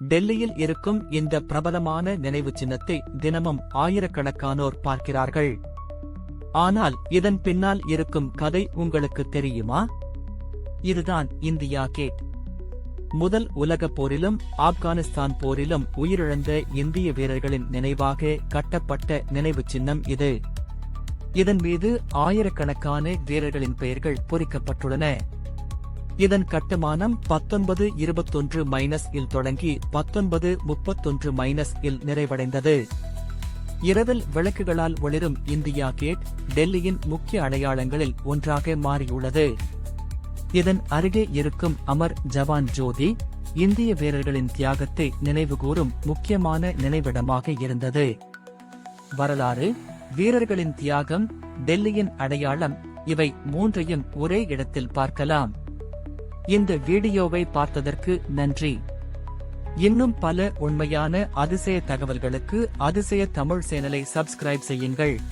டெல்லியில் இருக்கும் இந்த பிரபலமான நினைவு சின்னத்தை தினமும் ஆயிரக்கணக்கானோர் பார்க்கிறார்கள். ஆனால் இதன் பின்னால் இருக்கும் கதை உங்களுக்கு தெரியுமா? இதுதான் இந்தியா கேட். முதல் உலகப் போரிலும் ஆப்கானிஸ்தான் போரிலும் உயிரிழந்த இந்திய வீரர்களின் நினைவாக கட்டப்பட்ட நினைவு சின்னம் இது. இதன் மீது ஆயிரக்கணக்கான வீரர்களின் பெயர்கள் பொறிக்கப்பட்டுள்ளன. இதன் கட்டுமானம் 1921 இல் தொடங்கி 1931 இல் நிறைவடைந்தது. இரவில் விளக்குகளால் ஒளிரும் இந்தியா கேட் டெல்லியின் முக்கிய அடையாளங்களில் ஒன்றாக மாறியுள்ளது. இதன் அருகே இருக்கும் அமர் ஜவான் ஜோதி இந்திய வீரர்களின் தியாகத்தை நினைவுகூரும் முக்கியமான நினைவிடமாக இருந்தது. வரலாறு, வீரர்களின் தியாகம், டெல்லியின் அடையாளம், இவை மூன்றையும் ஒரே இடத்தில் பார்க்கலாம். இந்த வீடியோவை பார்த்ததற்கு நன்றி. இன்னும் பல உண்மையான அதிசய தகவல்களுக்கு அதிசய தமிழ் சேனலை சப்ஸ்கிரைப் செய்யுங்கள்.